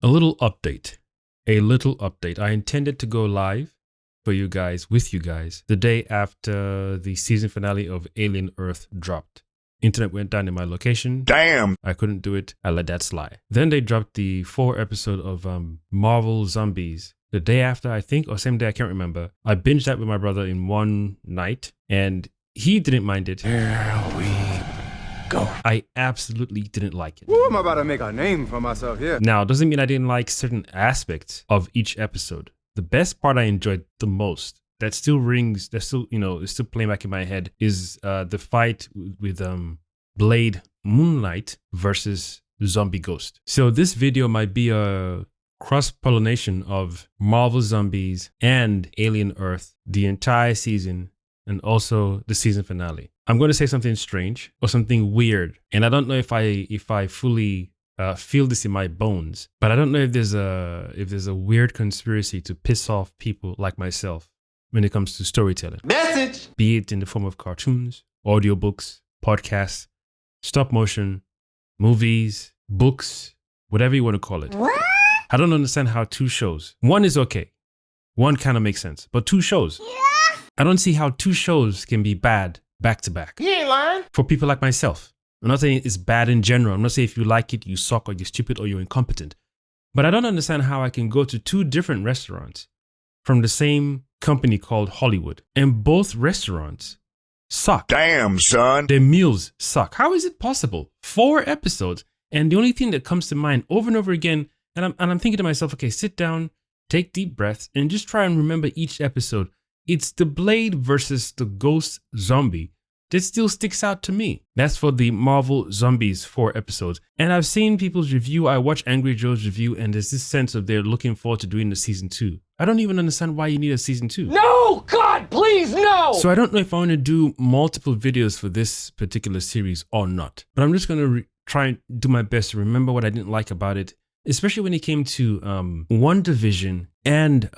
A little update. I intended to go live for you guys, with you guys, the day after the season finale of Alien Earth dropped. Internet went down in my location. Damn! I couldn't do it. I let that slide. Then they dropped the 4th episode of Marvel Zombies. The day after, I think, or same day, I can't remember. I binged that with my brother in one night, and he didn't mind it. Here we go. I absolutely didn't like it. Ooh, I'm about to make a name for myself here. Now, it doesn't mean I didn't like certain aspects of each episode. The best part I enjoyed the most, that still rings, that still, is still playing back in my head, is the fight with Blade Moonlight versus Zombie Ghost. So this video might be a cross-pollination of Marvel Zombies and Alien Earth, the entire season, and also the season finale. I'm going to say something strange or something weird, and I don't know if I fully feel this in my bones, but I don't know if there's a weird conspiracy to piss off people like myself when it comes to storytelling. Message! Be it in the form of cartoons, audiobooks, podcasts, stop motion, movies, books, whatever you want to call it. What? I don't understand how 2 shows. One is okay. One kind of makes sense, but 2 shows. Yeah. I don't see how 2 shows can be bad back to back. You ain't lying. For people like myself. I'm not saying it's bad in general. I'm not saying if you like it, you suck or you're stupid or you're incompetent. But I don't understand how I can go to 2 different restaurants from the same company called Hollywood, and both restaurants suck. Damn, son. Their meals suck. How is it possible? 4 episodes, and the only thing that comes to mind over and over again, and I'm thinking to myself, okay, sit down, take deep breaths, and just try and remember each episode. It's the Blade versus the Ghost Zombie that still sticks out to me. That's for the Marvel Zombies 4 episodes. And I've seen people's review. I watch Angry Joe's review, and there's this sense of they're looking forward to doing the season 2. I don't even understand why you need a season 2. No! God, please, no! So I don't know if I want to do multiple videos for this particular series or not. But I'm just going to try and do my best to remember what I didn't like about it, especially when it came to WandaVision and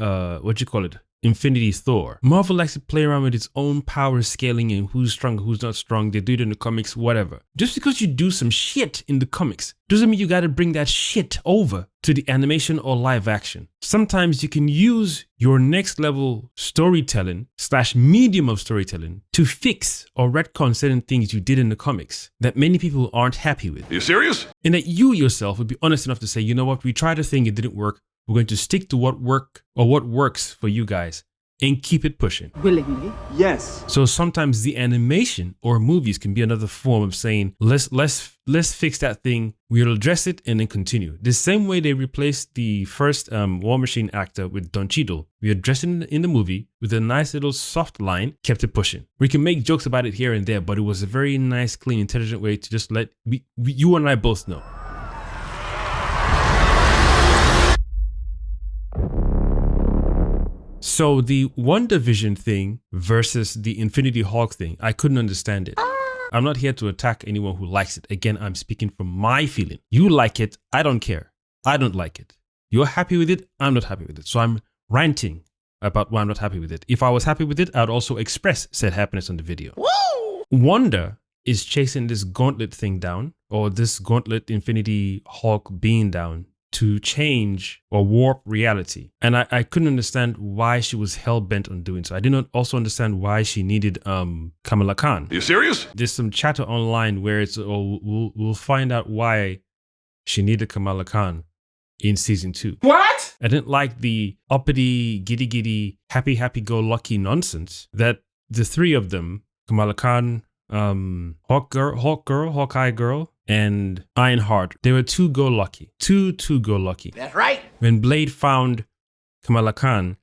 Infinity Thor. Marvel likes to play around with its own power scaling and who's strong, who's not strong. They do it in the comics, whatever. Just because you do some shit in the comics doesn't mean you got to bring that shit over to the animation or live action. Sometimes you can use your next level storytelling / medium of storytelling to fix or retcon certain things you did in the comics that many people aren't happy with. Are you serious? And that you yourself would be honest enough to say, you know what, we tried a thing, it didn't work. We're going to stick to what works for you guys and keep it pushing. Willingly? Yes. So sometimes the animation or movies can be another form of saying, let's fix that thing. We'll address it and then continue. The same way they replaced the first War Machine actor with Don Cheadle. We addressed it in the movie with a nice little soft line, kept it pushing. We can make jokes about it here and there, but it was a very nice, clean, intelligent way to just let you and I both know. So the WandaVision thing versus the Infinity Hulk thing, I couldn't understand it. I'm not here to attack anyone who likes it. Again, I'm speaking from my feeling. You like it, I don't care. I don't like it. You're happy with it, I'm not happy with it. So I'm ranting about why I'm not happy with it. If I was happy with it, I'd also express said happiness on the video. Woo! Wanda is chasing this gauntlet thing down, or this gauntlet Infinity Hulk being down, to change or warp reality. And I couldn't understand why she was hell-bent on doing so. I did not also understand why she needed Kamala Khan. Are you serious? There's some chatter online where it's, we'll find out why she needed Kamala Khan in season 2. What? I didn't like the uppity, giddy, happy-go-lucky nonsense that the 3 of them, Kamala Khan, Hawkeye girl, and Ironheart, they were too go lucky. That's right. When Blade found Kamala Khan,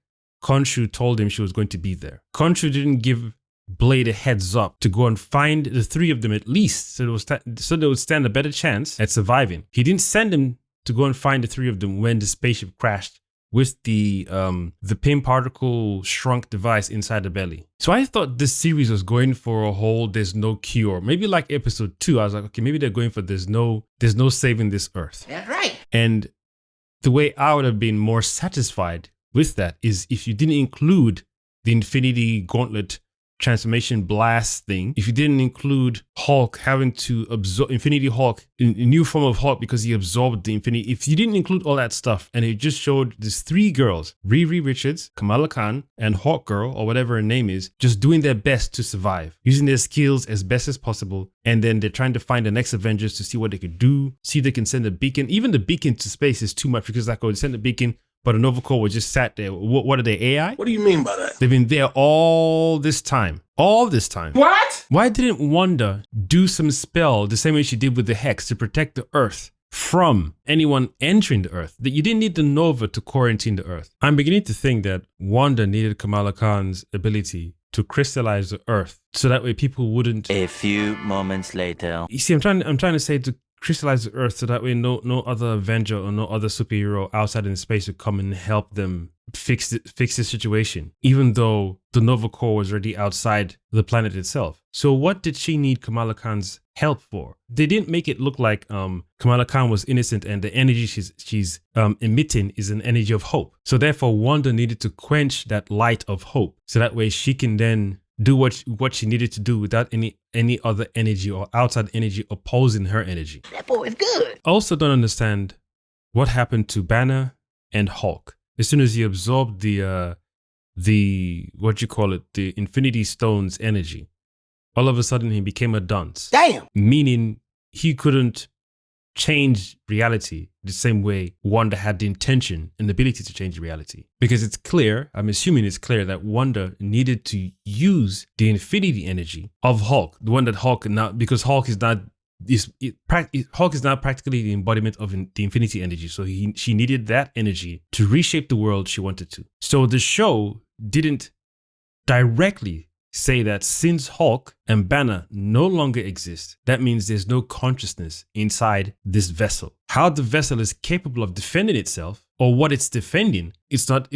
Khonshu told him she was going to be there. Khonshu didn't give Blade a heads up to go and find the 3 of them at least, so they would stand a better chance at surviving. He didn't send him to go and find the 3 of them when the spaceship crashed with the PIM particle shrunk device inside the belly. So I thought this series was going for a whole there's no cure. Maybe like episode 2, I was like, okay, maybe they're going for there's no saving this earth. That's right. And the way I would have been more satisfied with that is if you didn't include the Infinity Gauntlet transformation blast thing, if you didn't include Hulk having to absorb Infinity Hulk, a new form of Hulk because he absorbed the Infinity, if you didn't include all that stuff and it just showed these 3 girls, Riri Richards, Kamala Khan, and Hawk Girl, or whatever her name is, just doing their best to survive, using their skills as best as possible, and then they're trying to find the next Avengers to see what they could do, see if they can send a beacon. Even the beacon to space is too much because like, oh, they send a beacon, but a Nova Corps was just sat there. What are they, AI? What do you mean by that? They've been there all this time. All this time. What? Why didn't Wanda do some spell the same way she did with the Hex to protect the Earth from anyone entering the Earth? That you didn't need the Nova to quarantine the Earth. I'm beginning to think that Wanda needed Kamala Khan's ability to crystallize the Earth so that way people wouldn't. A few moments later. You see, I'm trying to say to crystallize the Earth so that way no other Avenger or no other superhero outside in space would come and help them fix the situation, even though the Nova Corps was already outside the planet itself. So what did she need Kamala Khan's help for? They didn't make it look like Kamala Khan was innocent and the energy she's emitting is an energy of hope. So therefore Wanda needed to quench that light of hope so that way she can then do what she needed to do without any other energy or outside energy opposing her energy. That boy is good. I also don't understand what happened to Banner and Hulk. As soon as he absorbed the Infinity Stone's energy, all of a sudden he became a dunce. Damn. Meaning he couldn't change reality the same way Wanda had the intention and the ability to change reality. Because it's clear, I'm assuming it's clear that Wanda needed to use the infinity energy of Hulk, the one that Hulk now, because Hulk is not Hulk is now practically the embodiment of the infinity energy. So she needed that energy to reshape the world she wanted to. So the show didn't directly say that since Hulk and Banner no longer exist, that means there's no consciousness inside this vessel. How the vessel is capable of defending itself or what it's defending, it's not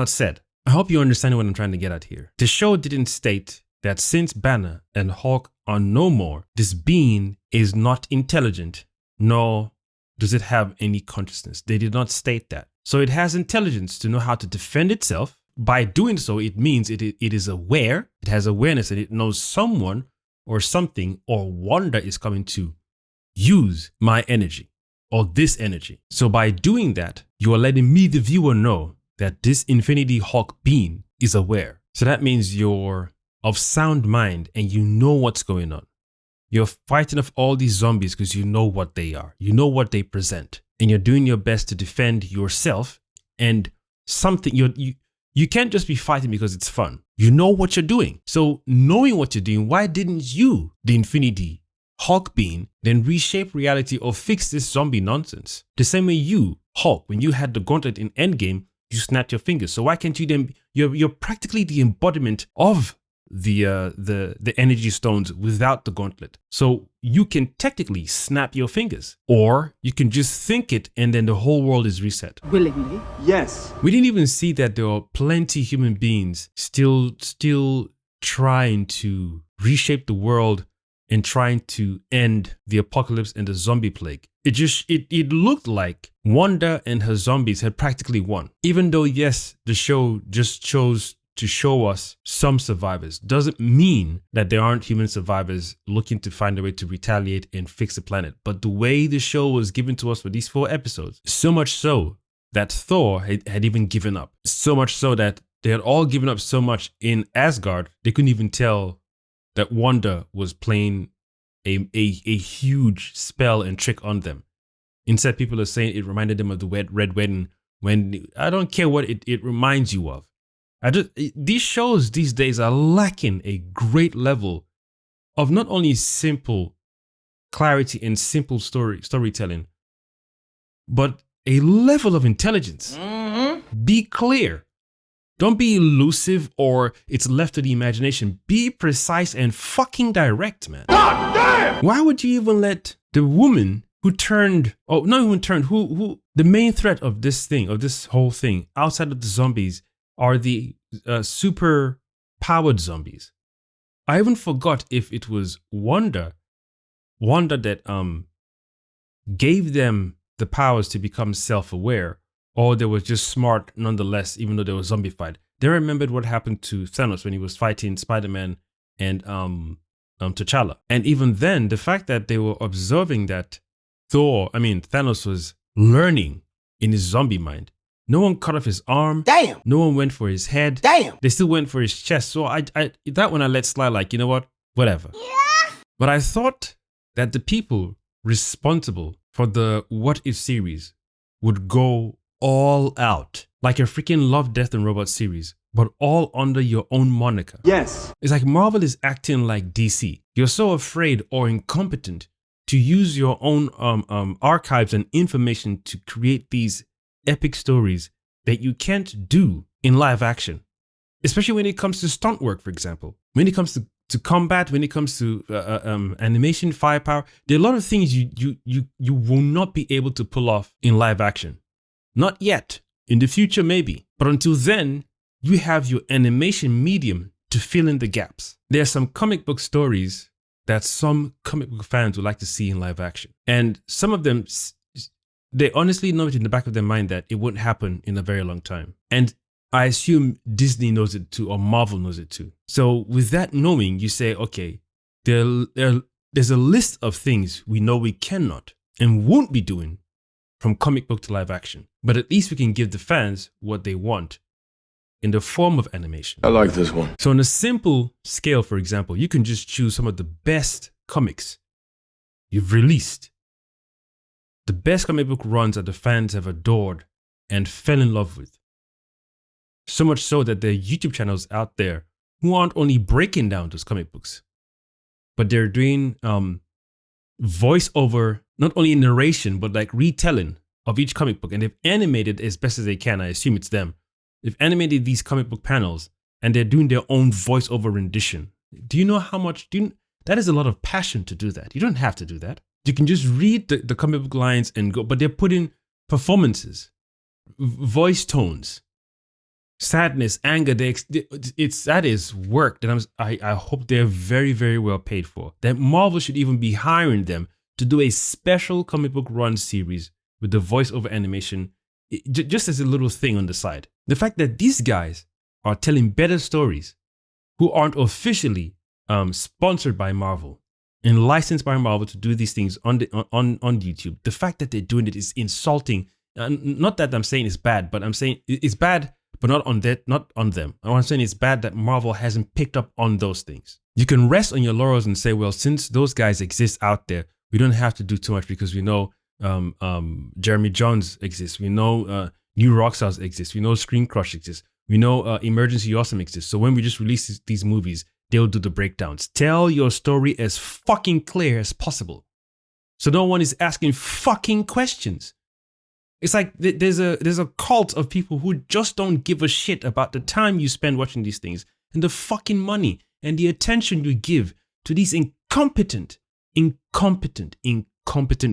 said. I hope you understand what I'm trying to get at here. The show didn't state that since Banner and Hulk are no more, this being is not intelligent, nor does it have any consciousness. They did not state that. So it has intelligence to know how to defend itself. By doing so, it means it is aware, it has awareness, and it knows someone or something or Wanda is coming to use my energy or this energy. So by doing that, you are letting me, the viewer, know that this Infinity Hulk being is aware. So that means you're of sound mind and you know what's going on. You're fighting off all these zombies because you know what they are. You know what they present. And you're doing your best to defend yourself and something you can't just be fighting because it's fun. You know what you're doing. So knowing what you're doing, why didn't you, the Infinity Hulk being, then reshape reality or fix this zombie nonsense? The same way you, Hulk, when you had the gauntlet in Endgame, you snapped your fingers. So why can't you then, you're practically the embodiment of the energy stones without the gauntlet. So you can technically snap your fingers, or you can just think it and then the whole world is reset. Willingly? Yes. We didn't even see that there are plenty human beings still trying to reshape the world and trying to end the apocalypse and the zombie plague. It looked like Wanda and her zombies had practically won. Even though, yes, the show just chose to show us some survivors, doesn't mean that there aren't human survivors looking to find a way to retaliate and fix the planet. But the way the show was given to us for these 4 episodes, so much so that Thor had even given up. So much so that they had all given up so much in Asgard, they couldn't even tell that Wanda was playing a huge spell and trick on them. Instead, people are saying it reminded them of the Red Wedding, when I don't care what it reminds you of. These shows these days are lacking a great level of not only simple clarity and simple storytelling, but a level of intelligence. Mm-hmm. Be clear. Don't be elusive or it's left to the imagination. Be precise and fucking direct, man. God damn! Why would you even let the woman who turned, who the main threat of this whole thing, outside of the zombies, are the super powered zombies. I even forgot if it was Wanda that gave them the powers to become self-aware, or they were just smart nonetheless, even though they were zombified. they remembered what happened to Thanos when he was fighting Spider-Man and T'Challa. And even then, the fact that they were observing that Thanos was learning in his zombie mind. No one cut off his arm. Damn. No one went for his head. Damn. They still went for his chest. So that one I let slide, like, you know what? Whatever. Yeah. But I thought that the people responsible for the What If series would go all out. Like a freaking Love, Death and Robots series, but all under your own moniker. Yes. It's like Marvel is acting like DC. You're so afraid or incompetent to use your own archives and information to create these epic stories that you can't do in live action. Especially when it comes to stunt work, for example. When it comes to combat, when it comes to animation, firepower, there are a lot of things you will not be able to pull off in live action. Not yet. In the future, maybe. But until then, you have your animation medium to fill in the gaps. There are some comic book stories that some comic book fans would like to see in live action. And some of them, they honestly know it in the back of their mind that it won't happen in a very long time. And I assume Disney knows it too, or Marvel knows it too. So with that knowing, you say, okay, there's a list of things we know we cannot and won't be doing from comic book to live action. But at least we can give the fans what they want in the form of animation. I like this one. So on a simple scale, for example, you can just choose some of the best comics you've released. The best comic book runs that the fans have adored and fell in love with. So much so that there are YouTube channels out there who aren't only breaking down those comic books, but they're doing voiceover, not only narration, but like retelling of each comic book. And they've animated as best as they can. I assume it's them. They've animated these comic book panels and they're doing their own voiceover rendition. Do you know how much? That is a lot of passion to do that. You don't have to do that. You can just read the comic book lines and go, but they're putting performances, voice tones, sadness, anger. That is work that I hope they're very, very well paid for. That Marvel should even be hiring them to do a special comic book run series with the voiceover animation, just as a little thing on the side. The fact that these guys are telling better stories who aren't officially sponsored by Marvel and licensed by Marvel to do these things on YouTube, the fact that they're doing it is insulting. Not that I'm saying it's bad, but I'm saying it's bad, but not on them. What I'm saying is bad that Marvel hasn't picked up on those things. You can rest on your laurels and say, well, since those guys exist out there, we don't have to do too much because we know Jeremy Jahns exists. We know New Rockstars exists. We know Screen Crush exists. We know Emergency Awesome exists. So when we just release these movies, they'll do the breakdowns. Tell your story as fucking clear as possible, so no one is asking fucking questions. It's like there's a cult of people who just don't give a shit about the time you spend watching these things and the fucking money and the attention you give to these incompetent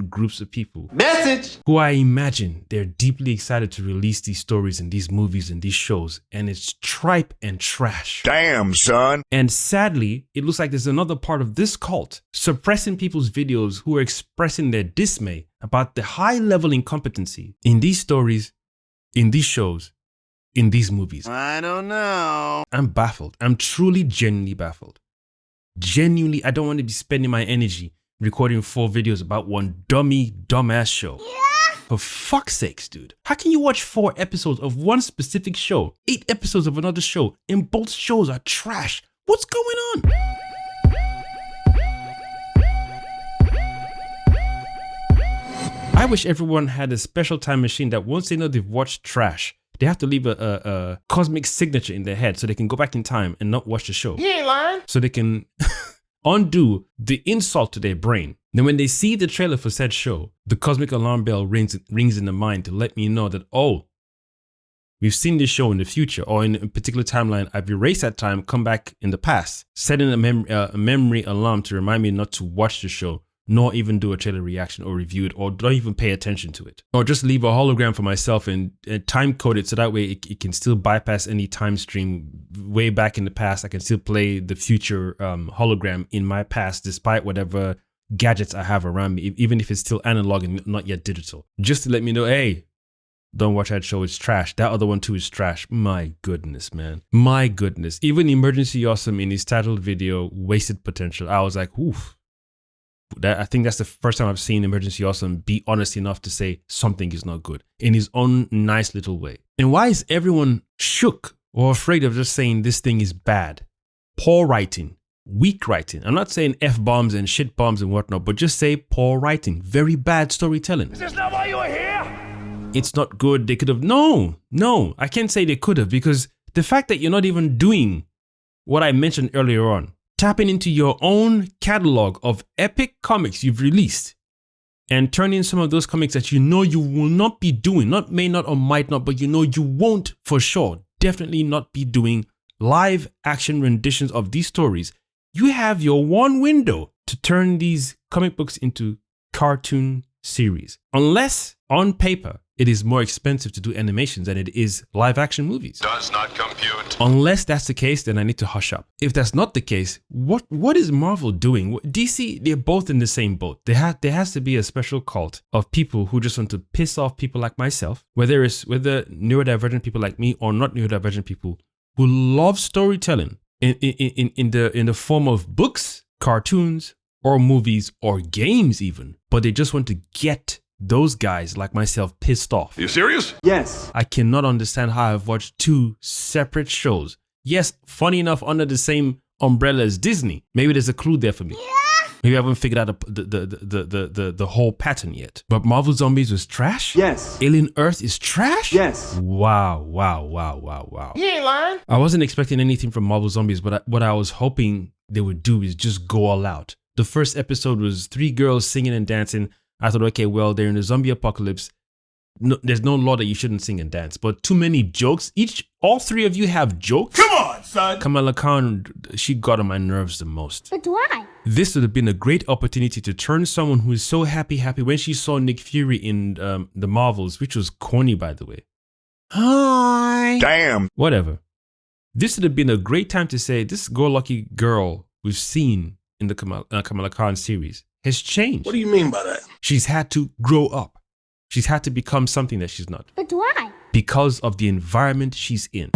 groups of people. Message! Who I imagine they're deeply excited to release these stories and these movies and these shows, and it's tripe and trash. Damn, son. And sadly, it looks like there's another part of this cult suppressing people's videos who are expressing their dismay about the high level incompetency in these stories, in these shows, in these movies. I don't know. I'm baffled. I'm truly, genuinely baffled. Genuinely, I don't want to be spending my energy recording 4 videos about one dumbass show. Yeah. For fuck's sakes, dude. How can you watch 4 episodes of one specific show, 8 episodes of another show, and both shows are trash? What's going on? I wish everyone had a special time machine that once they know they've watched trash, they have to leave a cosmic signature in their head so they can go back in time and not watch the show. You ain't lying. So they can undo the insult to their brain. Then when they see the trailer for said show, the cosmic alarm bell rings in the mind to let me know that, oh, we've seen this show in the future, or in a particular timeline, I've erased that time, come back in the past, setting a memory alarm to remind me not to watch the show, nor even do a trailer reaction or review it, or don't even pay attention to it. Or just leave a hologram for myself and time code it so that way it can still bypass any time stream way back in the past. I can still play the future hologram in my past despite whatever gadgets I have around me, even if it's still analog and not yet digital. Just to let me know, hey, don't watch that show, it's trash. That other one too is trash. My goodness, man. My goodness. Even Emergency Awesome in his titled video, Wasted Potential, I was like, oof. I think that's the first time I've seen Emergency Awesome be honest enough to say something is not good in his own nice little way. And why is everyone shook or afraid of just saying this thing is bad? Poor writing, weak writing. I'm not saying F-bombs and shit bombs and whatnot, but just say poor writing, very bad storytelling. Is this not why you are here? It's not good. They could have. No, I can't say they could have, because the fact that you're not even doing what I mentioned earlier on, tapping into your own catalog of epic comics you've released and turning some of those comics that you know you will not be doing, not may not or might not, but you know you won't for sure, definitely not be doing live action renditions of these stories. You have your one window to turn these comic books into cartoon series. Unless on paper, it is more expensive to do animations than it is live action movies. Does not compute. Unless that's the case, then I need to hush up. If that's not the case, what is Marvel doing? DC, they're both in the same boat. There has to be a special cult of people who just want to piss off people like myself, whether neurodivergent people like me or not neurodivergent people who love storytelling in the form of books, cartoons, or movies, or games even. But they just want to get those guys like myself pissed off. Are you serious? Yes. I cannot understand how I've watched two separate shows. Yes, funny enough, under the same umbrella as Disney. Maybe there's a clue there for me. Maybe I haven't figured out the whole pattern yet. But Marvel Zombies was trash? Yes. Alien Earth is trash? Yes. Wow. You ain't lying. I wasn't expecting anything from Marvel Zombies, but what I was hoping they would do is just go all out. The first episode was 3 girls singing and dancing. I thought, okay, well, they're in a zombie apocalypse. No, there's no law that you shouldn't sing and dance, but too many jokes. All 3 of you have jokes. Come on, son. Kamala Khan, she got on my nerves the most. But why? This would have been a great opportunity to turn someone who is so happy when she saw Nick Fury in the Marvels, which was corny, by the way. Hi. Damn. Whatever. This would have been a great time to say this go-lucky girl we've seen in the Kamala Khan series has changed. What do you mean by that? She's had to grow up. She's had to become something that she's not. But why? Because of the environment she's in.